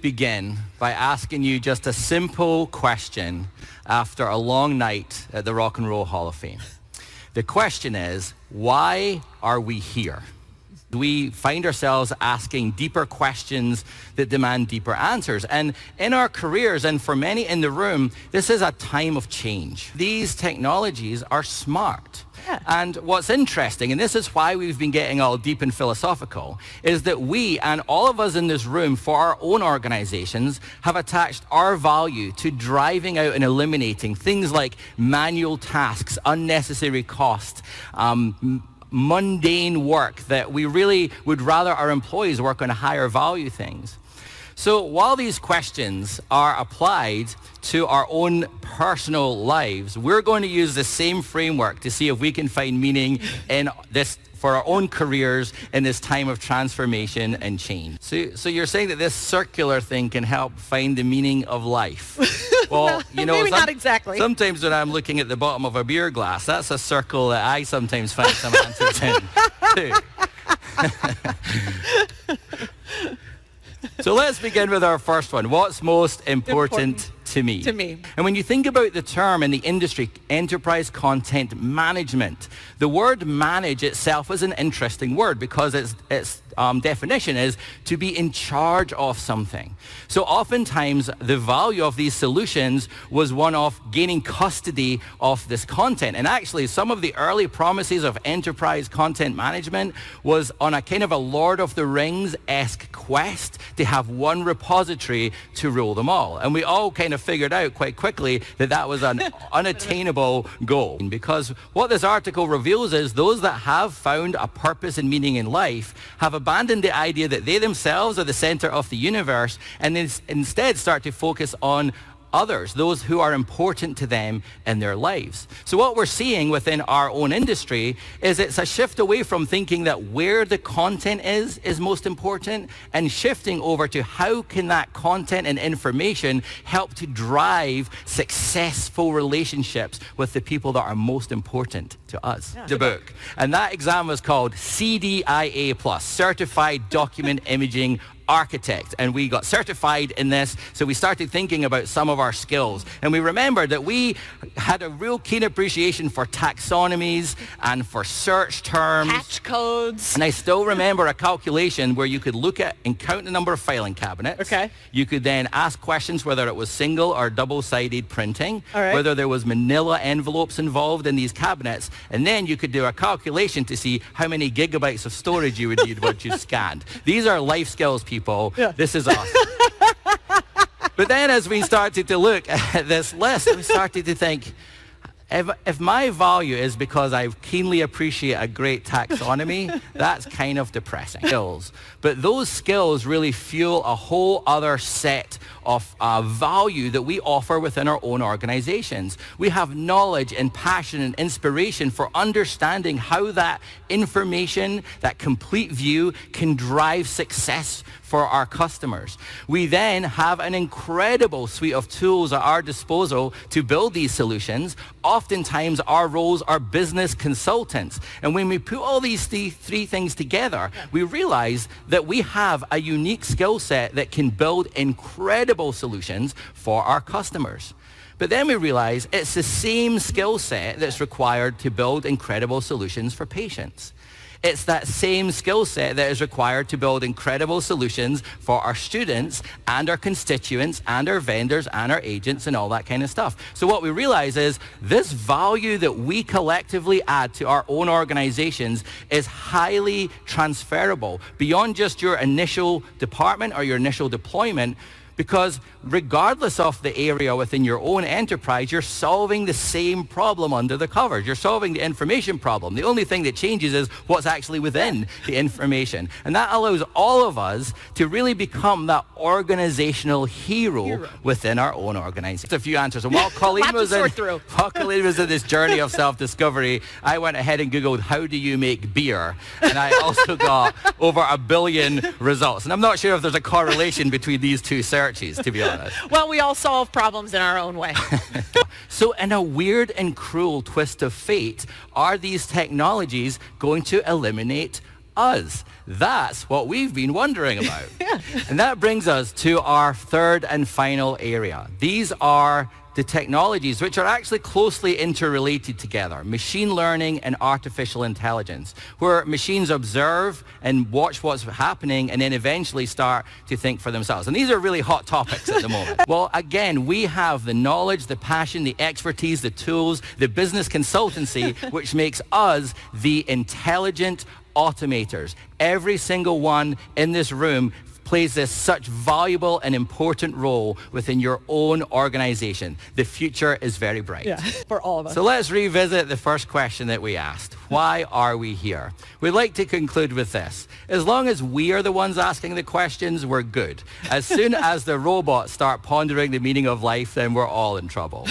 begin by asking you just a simple question after a long night at the Rock and Roll Hall of Fame. The question is, why are we here? We find ourselves asking deeper questions that demand deeper answers. And in our careers, and for many in the room, this is a time of change. These technologies are smart. Yeah. And what's interesting, and this is why we've been getting all deep and philosophical, is that we and all of us in this room for our own organizations have attached our value to driving out and eliminating things like manual tasks, unnecessary cost, mundane work that we really would rather our employees work on higher value things. So while these questions are applied to our own personal lives, we're going to use the same framework to see if we can find meaning in this for our own careers in this time of transformation and change. So you're saying that this circular thing can help find the meaning of life? Well, you know, maybe not exactly. Sometimes when I'm looking at the bottom of a beer glass, that's a circle that I sometimes find some answers in too. So let's begin with our first one. What's most important to me? To me. And when you think about the term in the industry, enterprise content management, the word manage itself is an interesting word because its definition is to be in charge of something. So oftentimes the value of these solutions was one of gaining custody of this content. And actually some of the early promises of enterprise content management was on a kind of a Lord of the Rings-esque quest to have one repository to rule them all. And we all kind of figured out quite quickly that that was an unattainable goal. Because what this article reveals is those that have found a purpose and meaning in life have abandoned the idea that they themselves are the center of the universe and instead start to focus on others, those who are important to them in their lives. So what we're seeing within our own industry is it's a shift away from thinking that where the content is most important and shifting over to how can that content and information help to drive successful relationships with the people that are most important to us. Yeah. The book. And that exam was called CDIA+, Certified Document Imaging Architect, and we got certified in this, so we started thinking about some of our skills, and we remembered that we had a real keen appreciation for taxonomies and for search terms, Hatch codes. and I still remember a calculation where you could look at and count the number of filing cabinets. Okay. You could then ask questions whether it was single or double-sided printing, All right. whether there was manila envelopes involved in these cabinets, and then you could do a calculation to see how many gigabytes of storage you would need once you scanned. These are life skills, people. Yeah. This is awesome. But then as we started to look at this list, we started to think, if my value is because I keenly appreciate a great taxonomy, that's kind of depressing. Skills. But those skills really fuel a whole other set of value that we offer within our own organizations. We have knowledge and passion and inspiration for understanding how that information, that complete view, can drive success for our customers. We then have an incredible suite of tools at our disposal to build these solutions. Oftentimes our roles are business consultants. And when we put all these three things together, we realize that we have a unique skill set that can build incredible solutions for our customers. But then we realize it's the same skill set that's required to build incredible solutions for patients. It's that same skill set that is required to build incredible solutions for our students and our constituents and our vendors and our agents and all that kind of stuff. So what we realize is this value that we collectively add to our own organizations is highly transferable beyond just your initial department or your initial deployment, because regardless of the area within your own enterprise, you're solving the same problem under the covers. You're solving the information problem. The only thing that changes is what's actually within the information. And that allows all of us to really become that organizational hero within our own organization. Just a few answers. And while Colleen was in this journey of self-discovery, I went ahead and Googled, how do you make beer? And I also got over 1 billion results. And I'm not sure if there's a correlation between these two searches, to be honest. Well, we all solve problems in our own way. So in a weird and cruel twist of fate, are these technologies going to eliminate us. That's what we've been wondering about. And that brings us to our third and final area. These are the technologies which are actually closely interrelated together, machine learning and artificial intelligence, where machines observe and watch what's happening and then eventually start to think for themselves. And these are really hot topics at the moment. Well, again, we have the knowledge, the passion, the expertise, the tools, the business consultancy, which makes us the intelligent automators. Every single one in this room plays this such valuable and important role within your own organization. The future is very bright. Yeah, for all of us. So let's revisit the first question that we asked. Why are we here? We'd like to conclude with this. As long as we are the ones asking the questions, we're good. As soon as the robots start pondering the meaning of life, then we're all in trouble.